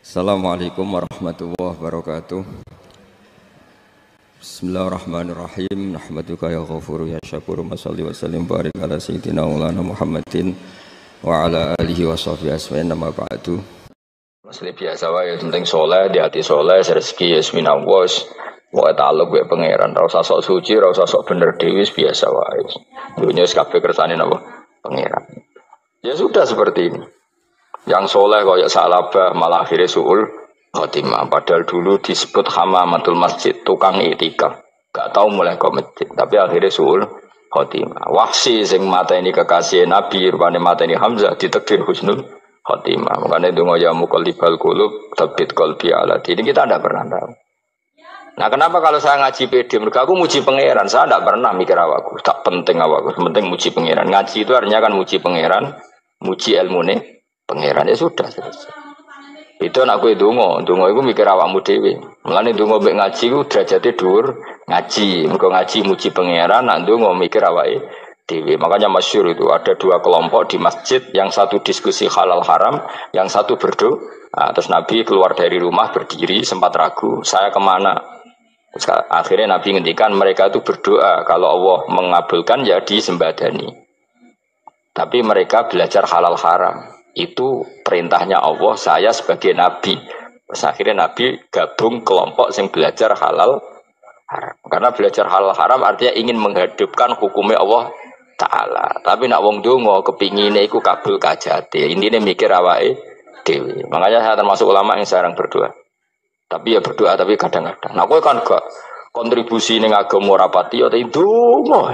Assalamualaikum warahmatullahi wabarakatuh. Bismillahirrahmanirrahim. Nahmaduka ya ghafuru ya syakuru. Mashalli wa sallim barik ala sayyidina maulana Muhammadin wa ala alihi wa sahbihi asma'in nama ba'du. Masih biasa wae, penting soleh, di hati soleh, rezeki yasmina was. Wa ta'alluq wa pangeran, ora usah sok suci, ora usah sok bener dhewe, biasa wae. Dunya wis kabeh kersane napa? Pangeran. Ya sudah seperti ini. Yang soleh kayak salabah malah akhirnya su'ul khotimah. Padahal dulu disebut hamamatul masjid, tukang itikaf. Gak tahu mulai ke masjid, tapi akhirnya su'ul khotimah. Wahsi sing mata ini kekasih Nabi, rupanya mata ini Hamzah, ditakdir husnul khotimah. Makanya dungo ya muqallibal qulub tsabbit qalbi ala dini. Kita tidak pernah tahu. Nah kenapa kalau saya ngaji PD, mereka aku muji pangeran, saya tidak pernah mikir awakku, tak penting awakku, penting muji pangeran. Ngaji itu artinya kan muji pangeran, muji ilmu nih. Pangeran ya sudah selesai. Itu anak gue dongo itu mikir awakmu dhewe. Mulane dongo mbek ngaji ku derajate dhuwur ngaji. Mergo ngaji muji pangeran, nak dongo mikir awake dhewe. Makanya masyhur itu ada dua kelompok di masjid, yang satu diskusi halal haram, yang satu berdoa. Nah, terus Nabi keluar dari rumah berdiri sempat ragu, saya kemana? Terus, akhirnya Nabi ngendikan mereka itu berdoa kalau Allah mengabulkan ya disembadani. Tapi mereka belajar halal haram. Itu perintahnya Allah, saya sebagai Nabi. Terus akhirnya Nabi gabung kelompok yang belajar halal haram. Karena belajar halal haram artinya ingin menghidupkan hukumnya Allah Ta'ala. Tapi nak wong dongo kepinginnya iku kabul kajate. Intinya mikir awake dewi. Makanya saya termasuk ulama yang jarang berdoa. Tapi ya berdoa tapi kadang-kadang. Nah kowe kan gak kontribusi ning agama rapati ya tapi dongo.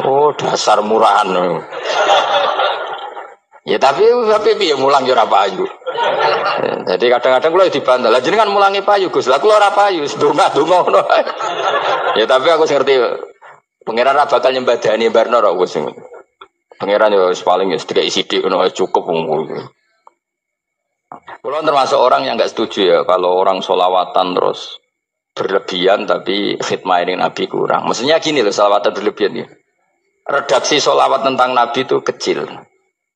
Oh dasar murahan. Ya tapi piye mulang yo ora payu. Jadi kadang-kadang kula dibantah. Lah jenengan mulangi payu Gus. Lah kula ora payu, donga-donga ngono. Ya tapi aku ngerti pangeran ora bakal nyembadani barno kok Gus. Pangeran yo paling wis dikai sithik ngono cukup ngono. Kula termasuk orang yang enggak setuju ya kalau orang sholawatan terus berlebihan tapi khidmah ini Nabi kurang. Maksudnya gini loh, sholawatan berlebihan ya. Redaksi sholawat tentang Nabi itu kecil.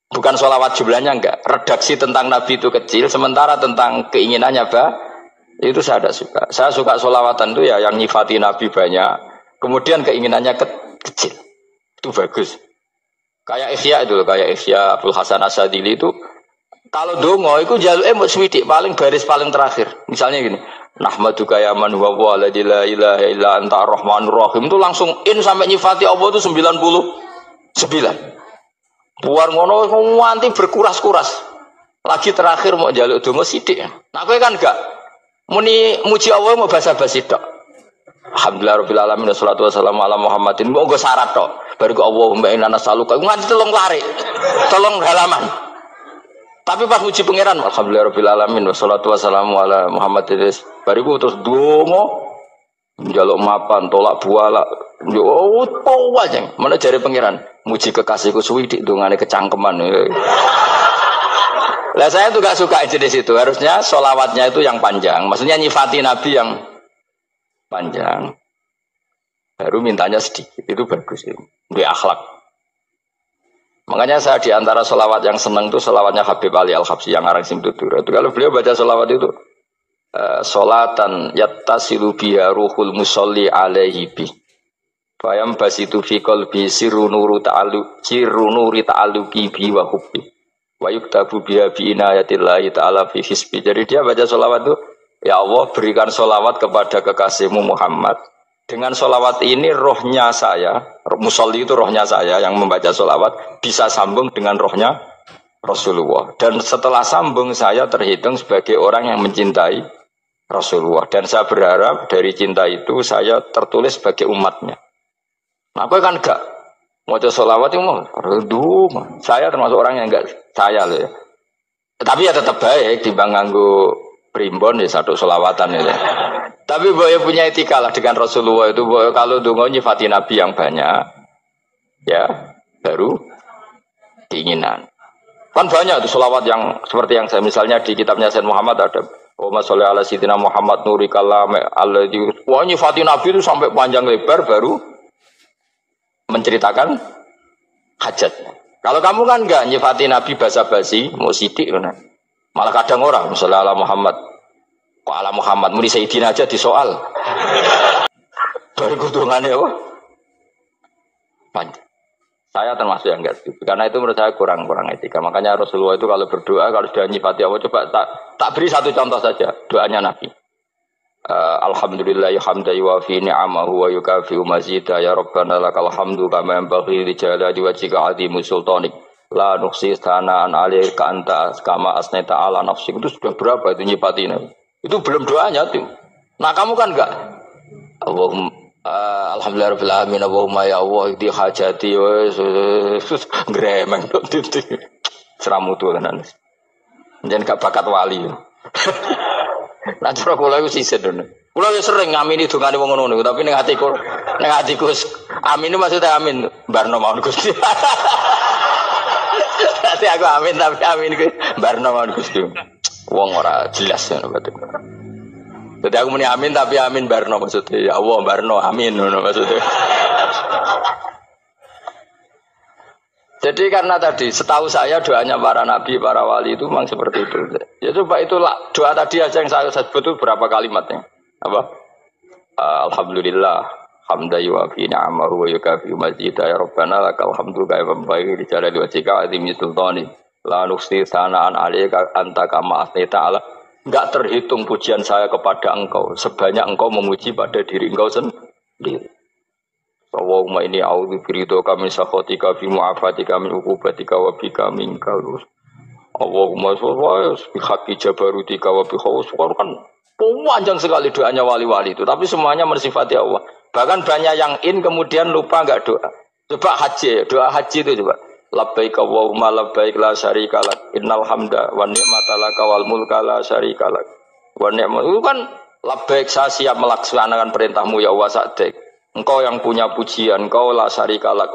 Bukan sholawat jumlahnya enggak. Redaksi tentang Nabi itu kecil. Sementara tentang keinginannya itu saya tidak suka. Saya suka sholawatan itu ya yang nyifati Nabi banyak. Kemudian keinginannya kecil. Itu bagus. Kayak Ihya itu loh. Kayak Ihya Abdul Hasan Asadili itu. Kalau dongo itu jaluknya mau swidik. Paling baris paling terakhir. Misalnya gini. Nahmaduka ya man huwa la ilaha illa anta ar-rahmanur rahim. Itu langsung in sampai nyifati Allah itu 99. Buar ngono nganti berkuras-kuras. Lagi terakhir mau njaluk donga sithik. Nah kowe kan enggak muni muji Allah mau basa-basi tok. Alhamdulillah rabbil alamin wassalatu wassalamu ala Muhammadin. Kok nggo syarat tok. Baru Allahumma inna nas'aluka nganti telung lari. Telung halaman. Tapi pas muji pangeran alhamdulillah rabbil alamin wassalatu wassalamu ala Muhammadin. Bariku terus donga njaluk mapan tolak buala. Yo opo wae. Mana jare pangeran? Muji kekasihku suwidik dongane kecangkeman. Lah saya tuh gak suka jenis itu. Harusnya sholawatnya itu yang panjang. Maksudnya nyifati Nabi yang panjang. Baru mintanya sedikit. Itu bagus itu. Dia akhlak. Makanya saya diantara sholawat yang senang itu sholawatnya Habib Ali Al-Habsyi yang ngarang Simtudur. Itu kalau beliau baca sholawat itu sholatan yattasilu biha ruhul musolli alaihi bih. Bayam basitu fi qalbi sirru nuri ta'alluqi bi wa hubbi wa yuktabu biha bi inayatillahi ta'ala fi hisbi. Jadi dia baca sholawat itu, ya Allah berikan sholawat kepada kekasihmu Muhammad. Dengan sholawat ini rohnya saya, musolli itu rohnya saya yang membaca sholawat bisa sambung dengan rohnya Rasulullah. Dan setelah sambung saya terhitung sebagai orang yang mencintai Rasulullah. Dan saya berharap dari cinta itu saya tertulis sebagai umatnya. Nah, aku kan enggak mau sholawat itu mau saya termasuk orang yang enggak saya loh ya. Tapi ya tetap baik dibanding nganggo primbon ya satu sholawatan ya. Tapi boleh punya etika lah dengan Rasulullah itu. Kalau dongo nyifati Nabi yang banyak ya baru keinginan. Kan banyak tuh sholawat yang seperti yang saya misalnya di kitabnya Sayyid Muhammad ada Allahumma sholli ala sayyidina Muhammad nuri kalam alladzi wa nyifati Nabi itu sampai panjang lebar baru menceritakan hajatnya. Kalau kamu kan enggak nyifati Nabi basa-basi, mau sidik kan. Malah kadang orang misalnya ala Muhammad, kok ala Muhammad muni Sayyidina aja disoal. Baru kutungannya apa? Panjang. Saya termasuk yang enggak setuju karena itu menurut saya kurang etika. Makanya Rasulullah itu kalau berdoa kalau sudah nyifati Allah coba tak beri satu contoh saja doanya Nabi. Alhamdulillah hamdan yuwafi ni'amahu wa yukafi mazida ya rabbana lakal hamdu kama yanbaghi li jalali wajhika azimu sultanik la nuhsi thana'an 'alaika anta kama asnaita 'ala nafsik. Itu sudah berapa itu nyifati Nabi? Itu belum doanya tuh. Nah kamu kan enggak Allahumma alhamdulillah rabbil alamin Allahumma ya Allah di hajati gremeng titik seramutu tenan. Njen gak bakat wali. Nah cara kula iku sisen dene. Kula yo sering ngamini dongane wong ngono niku, tapi ning atiku amin itu maksudnya amin barno mawon Gusti. Nanti aku amin tapi amin ku barno mawon Gusti. Wong ora jelas ngono betul. Jadi aku muni amin tapi amin barno maksudnya ya Allah barno amin ngono maksudnya. Jadi karena tadi setahu saya doanya para nabi, para wali itu memang seperti itu. Ya coba itulah doa tadi aja yang saya sebut itu berapa kalimatnya? Apa? Alhamdulillah hamdan yuwafi ni'amahu wa yukafi mazida ya rabbana lakal hamdu kama yanbaghi li jalali wajhika azimi sultani la nuhsi thana'an 'alaika anta kama asnaita 'ala. Enggak terhitung pujian saya kepada engkau sebanyak engkau memuji pada diri engkau sendiri. Allahumma inni a'udzu biridhoka min sakhatika fi mu'afatika min uqubatika wa bika minkal. Allahumma sholli bi haqqi jabarutika wa bi khawfika kan panjang sekali doanya wali-wali itu tapi semuanya mensifati Allah. Bahkan banyak yang kemudian lupa enggak doa. Coba haji, doa haji itu coba. Labbaik Allahumma labbaik la syarika lak innal hamda wan ni'mata laka wal mulka la syarika lak. Wa ni'mat itu kan labbaik saya siap melaksanakan perintahmu ya Allah sa'dik. Engkau yang punya pujian, engkau la syarika lak.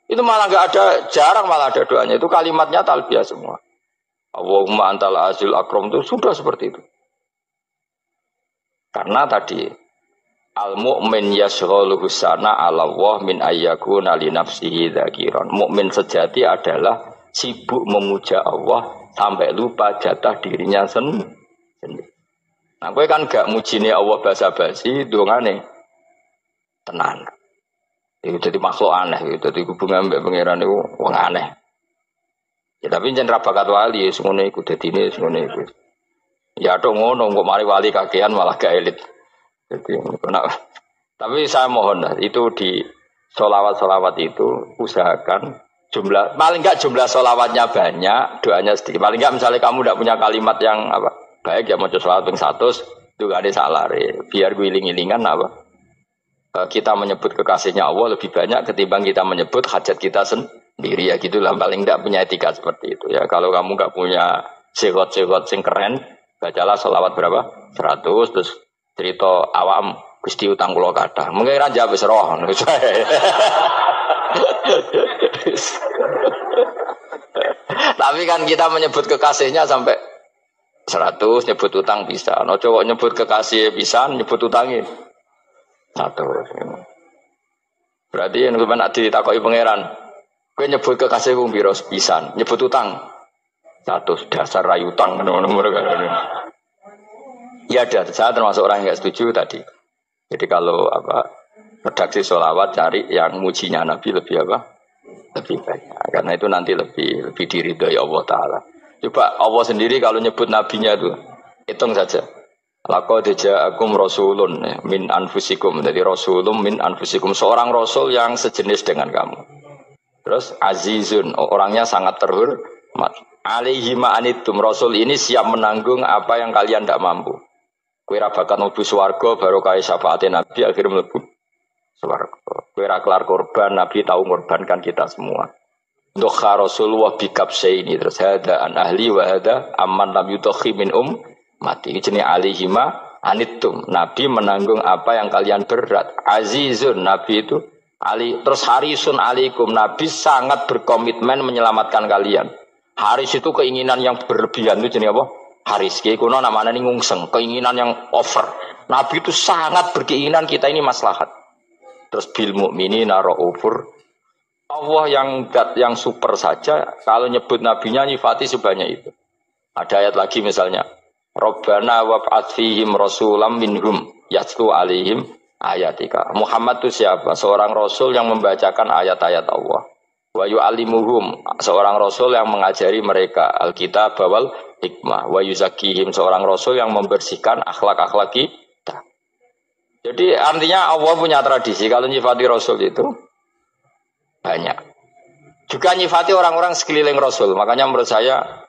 Itu malah enggak ada, jarang malah ada doanya. Itu kalimatnya talbiyah semua. Allahumma antal azil akram itu sudah seperti itu. Karena tadi al-mu'min yashghaluhu sana 'ala Allah min ayyakuna li nafsihi dzakiran. Mukmin sejati adalah sibuk memuja Allah sampai lupa jatah dirinya sendiri. Nah, kowe kan gak mujine Allah basa-basi, dongane tenan. Itu jadi makhluk aneh, itu jadi hubungan mbek pangeran itu wong aneh. Ya tapi jan ra bakat wali ngono iku dadine ngono iku. Ya tok ngono kok mari wali kakean malah gak elit. Jadi tapi saya mohon itu di sholawat itu usahakan jumlah paling enggak jumlah sholawatnya banyak, doanya sedikit. Paling enggak misalnya kamu tidak punya kalimat yang apa baik ya mau sholawat ping 100 itu gak ada salah biar gue iling-ilingan apa. Kita menyebut kekasihnya Allah lebih banyak ketimbang kita menyebut hajat kita sendiri ya gitulah paling tidak punya etika seperti itu ya. Kalau kamu nggak punya segot-segot sing keren bacalah sholawat berapa 100 terus cerita awam Gusti utang kula kathah mengke ra jawab wis roh tapi kan kita menyebut kekasihnya sampai 100 nyebut utang bisa no cowok nyebut kekasih bisa nyebut utangnya 100. Berarti yang nak ditakoki pangeran, kowe nyebut kekasihku piro pisan, nyebut utang 100 dasar rayu utang nomor ya ada, saya termasuk orang yang enggak setuju tadi. Jadi kalau apa redaksi sholawat cari yang mujinya Nabi lebih apa? Lebih banyak. Karena itu nanti lebih diridhoi Allah Taala. Coba Allah sendiri kalau nyebut nabinya itu hitung saja. Laqad ja'akum rasulun min anfusikum. Jadi rasulun min anfusikum, seorang rasul yang sejenis dengan kamu. Terus azizun, orangnya sangat terhormat. Alaihi ma'anitum, rasul ini siap menanggung apa yang kalian tidak mampu. Kowe ra bakat mlebu swarga barokah syafaate Nabi akhirnya mlebu swarga. Kowe ra kelar korban, Nabi tahu mengorbankan kita semua. Dokha Rasulullah bikabsaini terus hada an ahli wa hada amman lam yudakhi min mati jenis alihima anitum. Nabi menanggung apa yang kalian berat. Azizun, Nabi itu ali terus harisun alaikum, Nabi sangat berkomitmen menyelamatkan kalian. Haris itu keinginan yang berlebihan itu jenis apa? Haris kiye kuno namanya ning ngungseng, keinginan yang over. Nabi itu sangat berkeinginan kita ini maslahat. Terus bil mukminina raufur. Allah yang super saja kalau nyebut nabinya nyifati sebanyak itu. Ada ayat lagi misalnya, Rabbana wab'ats fihim rasulam minhum yatlu alaihim ayatika. Muhammad itu siapa? Seorang rasul yang membacakan ayat-ayat Allah. Wa yu'allimuhum, seorang rasul yang mengajari mereka Alkitab wal hikmah. Wa yuzakkihim, seorang rasul yang membersihkan akhlak-akhlak kita. Jadi artinya Allah punya tradisi kalau nyifati rasul itu banyak. Juga nyifati orang-orang sekeliling rasul. Makanya menurut saya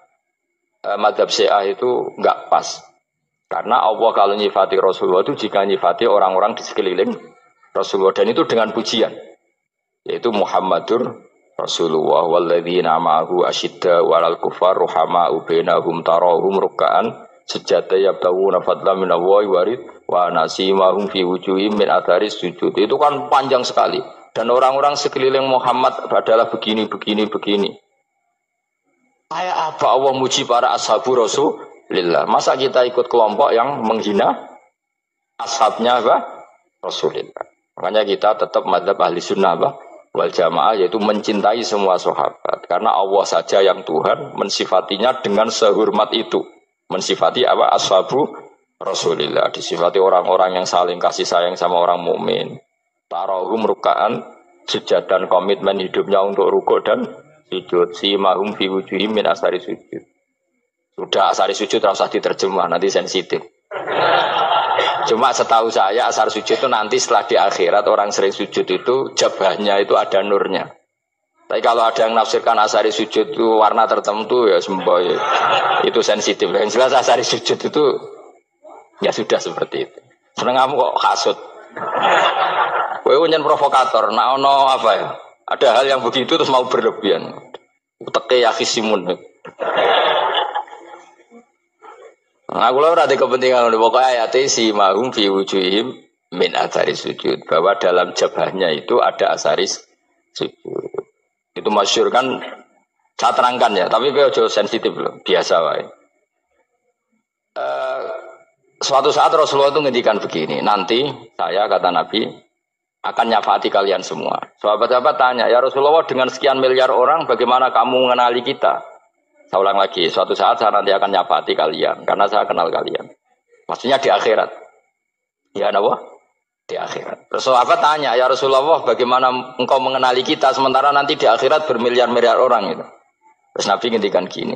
madhab Syiah itu enggak pas. Karena Allah kalau nyifati Rasulullah itu jika nyifati orang-orang di sekeliling Rasulullah, dan itu dengan pujian, yaitu Muhammadur Rasulullah walladzina ma'ahu asyidda walal kufar ruhama'u bainahum tarahum ruk'an sujada yabtaguna fadlan minallahi warid wa nasimahum fi wujuhim min atharis sujud. Itu kan panjang sekali, dan orang-orang sekeliling Muhammad adalah begini. Kayak apa Allah muji para ashabu Rasulillah? Masa kita ikut kelompok yang menghina ashabnya apa? Rasulillah. Makanya kita tetap madzhab ahli sunnah apa? Wal jamaah, yaitu mencintai semua sahabat. Karena Allah saja yang Tuhan mensifatinya dengan sehormat itu. Mensifati apa? Ashabu Rasulillah. Disifati orang-orang yang saling kasih sayang sama orang mukmin. Tarahum ruk'an, sujud dan komitmen hidupnya untuk rukuk dan sujud. Simahum fi wujuhim min asari sujud. Sudah asari sujud harus diterjemah, nanti sensitif. Cuma setahu saya asar sujud itu nanti setelah di akhirat orang sering sujud itu jabahnya itu ada nurnya. Tapi kalau ada yang nafsirkan asari sujud itu warna tertentu ya semboy. Itu sensitif. Yang jelas asari sujud itu ya sudah seperti itu. Seneng kamu kok hasut. Kowe nyen provokator, nak ono apa ya? Ada hal yang begitu terus mau berlebihan. Uteke ya khisimun. Aku lah ada kepentingan pokoknya ayat si mahum fi wujuhim min athari sujud, bahwa dalam jabahnya itu ada asaris sujud. Itu masyhur kan, saya terangkan ya, tapi ojo sensitif loh, biasa wae. Suatu saat Rasulullah itu ngendikan begini, nanti saya kata Nabi akan nyafaati kalian semua. Sahabat-sahabat tanya, ya Rasulullah dengan sekian miliar orang bagaimana kamu mengenali kita? Saya ulang lagi, suatu saat saya nanti akan nyafaati kalian, karena saya kenal kalian. Maksudnya di akhirat. Ya Allah, di akhirat. Terus sahabat tanya, ya Rasulullah bagaimana engkau mengenali kita, sementara nanti di akhirat bermiliar-miliar orang gitu. Terus Nabi ngendikan gini,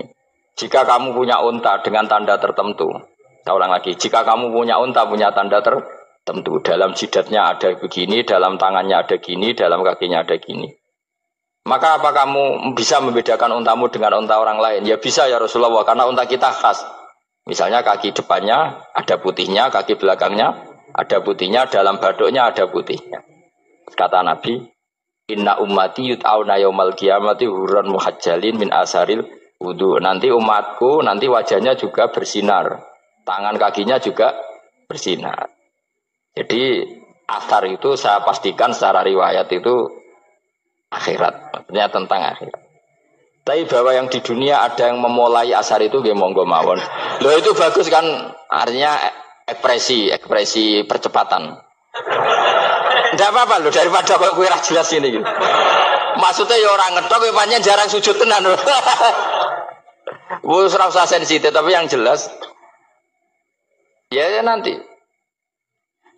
jika kamu punya unta dengan tanda tertentu, saya ulang lagi, jika kamu punya unta punya tanda tertentu, dalam jidatnya ada begini, dalam tangannya ada gini, dalam kakinya ada gini. Maka apa kamu bisa membedakan untamu dengan unta orang lain? Ya bisa ya Rasulullah, karena unta kita khas. Misalnya kaki depannya ada putihnya, kaki belakangnya ada putihnya, dalam baduknya ada putihnya. Kata Nabi, inna ummati yut'auna yaumal qiyamati hurran muhajjalin min asaril wudu. Nanti umatku, nanti wajahnya juga bersinar. Tangan kakinya juga bersinar. Jadi asar itu saya pastikan secara riwayat itu akhirat, maksudnya tentang akhirat. Tapi bahwa yang di dunia ada yang memulai asar itu nggih monggo mawon. Loh itu bagus kan, artinya ekspresi percepatan. Enggak apa-apa loh, daripada kok kowe ra jelas ini gitu. Maksudnya ya orang ngetok kowe pancen jarang sujud tenan lho. Wis ora usah sensitif, tapi yang jelas ya nanti.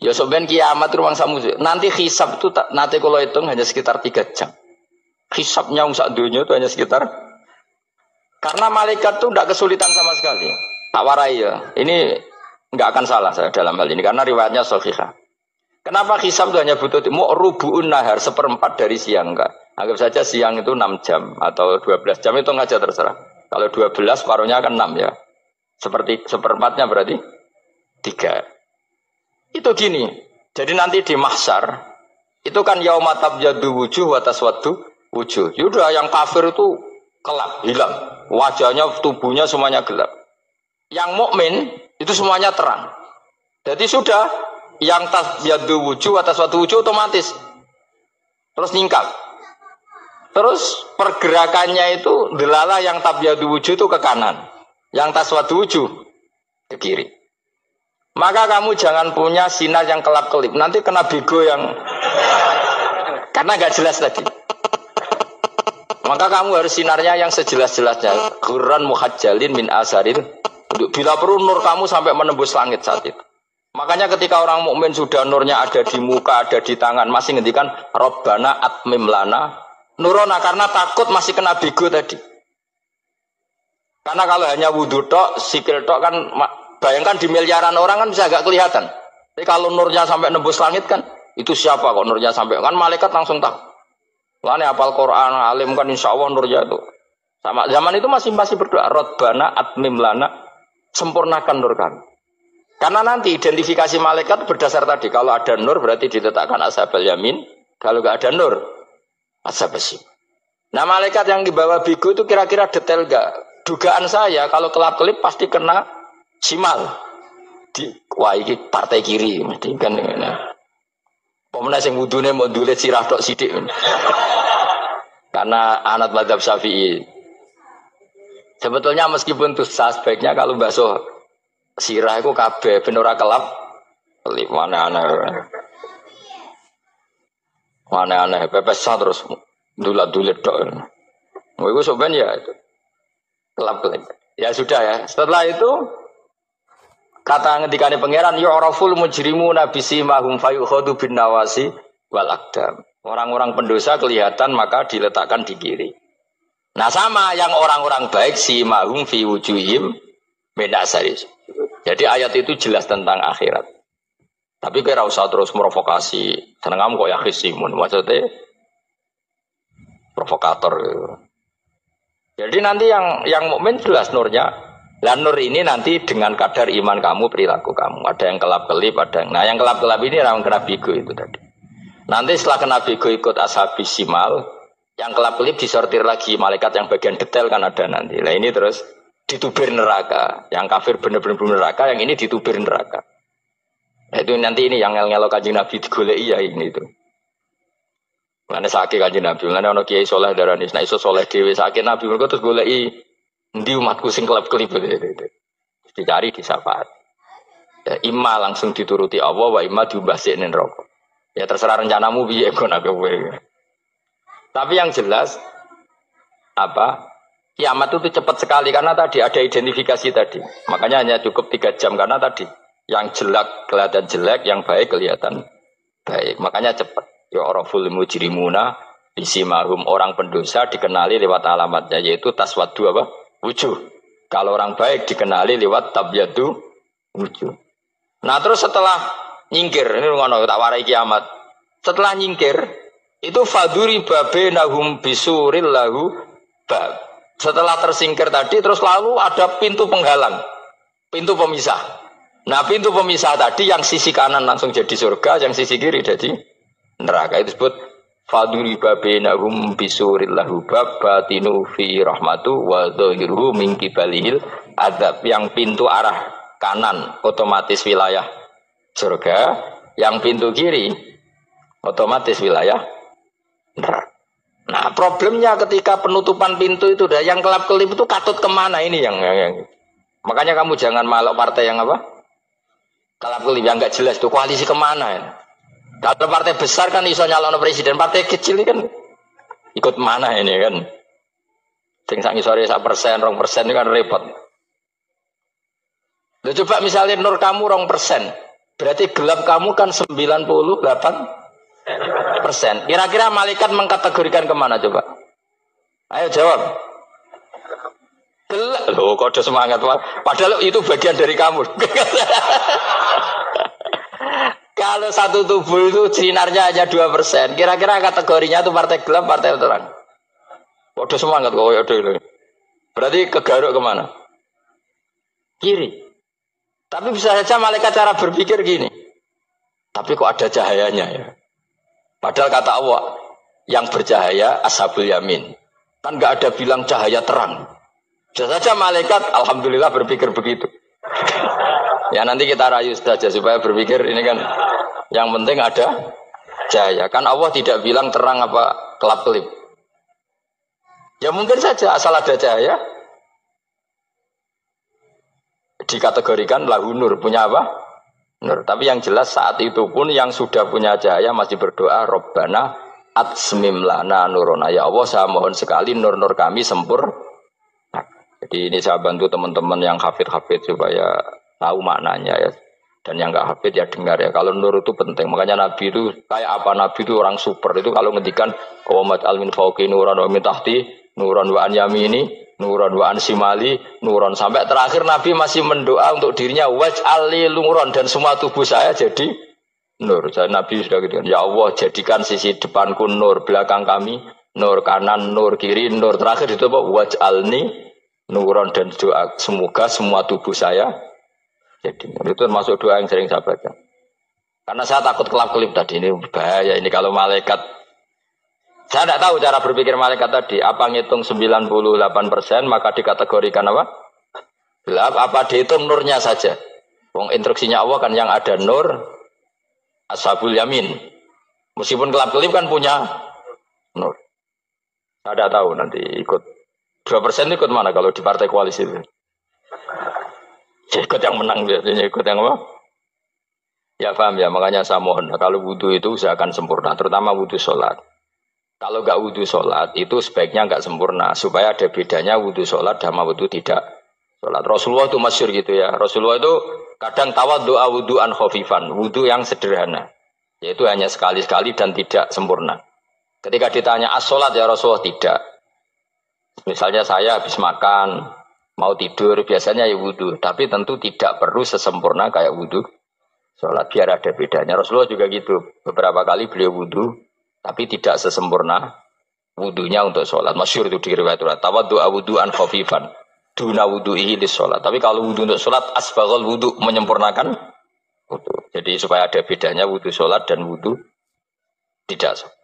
Ya soben kiamat ruang samu. Nanti hisab itu nanti kalau hitung hanya sekitar 3 jam. Hisabnya sak dunia itu hanya sekitar, karena malaikat itu tidak kesulitan sama sekali. Tak warai ya. Ini nggak akan salah saya dalam hal ini karena riwayatnya sahihah. Kenapa hisab itu hanya butuh rubu'un nahar, 1/4 dari siang enggak? Anggap saja siang itu 6 jam atau 12 jam itu aja terserah. Kalau 12 paruhnya akan 6 ya. Seperti 1/4-nya berarti 3. Itu gini. Jadi nanti di mahsyar itu kan yaumatab jadu wujuh wa taswaddu wujuh. Yaudah yang kafir itu gelap, hilang. Wajahnya, tubuhnya semuanya gelap. Yang mukmin itu semuanya terang. Jadi sudah yang tasyadu wujuh atas suatu wujuh otomatis terus nyingkap. Terus pergerakannya itu delala yang tabyadu wujuh itu ke kanan, yang taswadu wujuh ke kiri. Maka kamu jangan punya sinar yang kelap-kelip, nanti kena bego yang karena nggak jelas tadi. Maka kamu harus sinarnya yang sejelas-jelasnya. Ghurran muhajjalin min asarin. Bila perlu nur kamu sampai menembus langit saat itu. Makanya ketika orang mukmin sudah nurnya ada di muka, ada di tangan, masih ngendikan Rabbana atmim lana nurona, karena takut masih kena bigo tadi. Karena kalau hanya wudhu tok, sikil tok kan, bayangkan di miliaran orang kan bisa agak kelihatan. Tapi kalau nurnya sampai nembus langit kan, itu siapa kok nurnya sampai, kan malaikat langsung tahu. Wah, ini hafal Quran, alim kan insya Allah nurnya itu. Sama zaman itu masih berdoa, Rabbana atmim lana, sempurnakan nur kami. Karena nanti identifikasi malaikat berdasar tadi, kalau ada nur berarti diletakkan ashabal yamin, kalau nggak ada nur, ashabal shim. Nah malaikat yang dibawa bigo itu kira-kira detail nggak? Dugaan saya kalau kelap-kelip pasti kena simal. Wah ini partai kiri, mesti kan. Pemenang yang wudhunya mau dulet sirah tok sidik. Karena anak mazhab Syafi'i. Sebetulnya meskipun itu sebaiknya kalau basuh sirah itu kabeh ben ora kelap. Mana aneh pepesan terus dulat-dulit tok. Mau iku soben ya itu. Kelap-kelip. Ya sudah ya. Setelah itu kata ngendikane pangeran yu'raful mujrimuna bisimahum fayukhadu bin nawasi wal aqdam. Orang-orang pendosa kelihatan maka diletakkan di kiri. Nah sama yang orang-orang baik simahum fi wujuhim min asaris. Jadi ayat itu jelas tentang akhirat. Tapi kira usah terus provokasi. Seneng kamu kok ya khisimun. Maksudnya provokator. Jadi nanti yang mukmin jelas nurnya. Dan nur ini nanti dengan kadar iman kamu, perilaku kamu. Ada yang kelap-kelip, ada yang... Nah yang kelap-kelip ini orang kena bigo itu tadi. Nanti setelah kena bigo ikut ashabis simal, yang kelap-kelip disortir lagi. Malaikat yang bagian detail kan ada nanti. Nah ini terus ditubir neraka. Yang kafir benar-benar neraka, yang ini ditubir neraka. Nah, itu nanti ini yang ngel-ngelok Kanjeng Nabi digoleki ya ini itu. Mana sakit Kanjeng Nabi, mana ono kiai soleh darani, nah iso soleh dhewe sakit Nabi mergo terus goleki endi umatku sing kelep-kelip itu. Dicari di syafaat. Ya, imma langsung dituruti Allah wa imma diumbasik ning neraka. Ya terserah rencanamu piye kon aku kowe. Tapi yang jelas apa? Kiamat itu cepat sekali karena tadi ada identifikasi tadi. Makanya hanya cukup 3 jam karena tadi yang jelek kelihatan jelek, yang baik kelihatan baik. Makanya cepat. Ya oraful mujrimuna bisimahum, orang pendosa dikenali lewat alamatnya yaitu taswadu apa? Wujuh. Kalau orang baik dikenali lewat tabyadu wujuh. Nah terus setelah nyingkir, ini ngono tak warai kiamat. Setelah nyingkir itu faduri babenahum bisuril lahu bab. Setelah tersingkir tadi terus lalu ada pintu penghalang, pintu pemisah. Nah pintu pemisah tadi yang sisi kanan langsung jadi surga, yang sisi kiri jadi neraka. Itu disebut faduri babenahum bisuril lahu bab batinu fi rahmatu wa dhahiruhu min qibalihil adzab. Yang pintu arah kanan otomatis wilayah surga, yang pintu kiri otomatis wilayah neraka. Nah problemnya ketika penutupan pintu itu dah yang kelap-kelip itu katut kemana ini yang makanya kamu jangan malok partai yang apa kelap-kelip yang nggak jelas itu koalisi kemana ya. Kalau partai besar kan iso nyalon presiden, partai kecil ini kan ikut mana ini kan sing sak ngisore 1%, 2% itu kan repot. Loh, coba misalnya nur kamu 2%, berarti gelap kamu kan 98%. Kira-kira malaikat mengkategorikan kemana coba? Ayo jawab. Loh, kode semangat. Padahal itu bagian dari kamu. Kalau satu tubuh itu sinarnya hanya 2%. Kira-kira kategorinya itu partai gelap, partai terang. Kode semangat kok ya dulu. Berarti kegaruk kemana? Kiri. Tapi bisa saja malaikat cara berpikir gini. Tapi kok ada cahayanya ya? Padahal kata Allah, yang bercahaya ashabul yamin. Kan nggak ada bilang cahaya terang. Bisa saja malaikat, alhamdulillah berpikir begitu. Ya nanti kita rayu saja supaya berpikir ini kan yang penting ada cahaya. Kan Allah tidak bilang terang apa kelap-kelip. Ya mungkin saja asal ada cahaya dikategorikan lahu nur, punya apa? Nur. Tapi yang jelas saat itu pun yang sudah punya cahaya masih berdoa Rabbana atsmim lana nurona. Ya Allah, saya mohon sekali nur-nur kami sempurna. Jadi ini saya bantu teman-teman yang hafid-hafid supaya tahu maknanya ya. Dan yang enggak hafid ya dengar ya. Kalau nur itu penting. Makanya Nabi itu kayak apa? Nabi itu orang super. Itu kalau ngendikan qawamat al-min fauqi nuran wa min tahti nuran wa an yamini nuran wa an simali nuran, sampai terakhir Nabi masih mendoa untuk dirinya waj'ali nuran, dan semua tubuh saya jadi nur. Jadi Nabi sudah gitu. Ya Allah, jadikan sisi depanku nur, belakang kami nur, kanan nur, kiri nur. Terakhir itu apa? Waj'alni nuran, dan doa semoga semua tubuh saya jadi nur. Itu termasuk doa yang sering saya baca. Karena saya takut kelap-kelip tadi, ini bahaya ini kalau malaikat. Saya tidak tahu cara berpikir malaikat tadi. Apa ngitung 98% maka dikategorikan apa? Gelap. Apa dihitung nurnya saja? Wong instruksinya Allah kan yang ada nur ashabul yamin. Meskipun kelap-kelip kan punya nur. Saya tidak tahu nanti ikut 2% ikut mana kalau di partai koalisi itu. Ikut yang menang biasanya, ikut yang apa? Ya paham ya, makanya saya mohon kalau wudhu itu usahakan sempurna, terutama wudhu sholat. Kalau nggak wudhu sholat itu sebaiknya nggak sempurna, supaya ada bedanya wudhu sholat sama wudhu tidak sholat. Rasulullah itu masyhur gitu ya. Rasulullah itu kadang tawaddu'a wudhu'an khafifan, wudhu yang sederhana, yaitu hanya sekali-sekali dan tidak sempurna. Ketika ditanya as-sholat ya Rasulullah, tidak. Misalnya saya habis makan, mau tidur, biasanya ya wudhu, tapi tentu tidak perlu sesempurna kayak wudhu sholat, biar ada bedanya. Rasulullah juga gitu, beberapa kali beliau wudhu, tapi tidak sesempurna wudhunya untuk sholat. Masyhur itu di riwayat tawaddu'a wudhu'an khafifan duna wudhu'ihi lis sholat. Tapi kalau wudhu untuk sholat asbaghal wudhu, menyempurnakan wudhu. Jadi supaya ada bedanya wudhu sholat dan wudhu tidak sholat.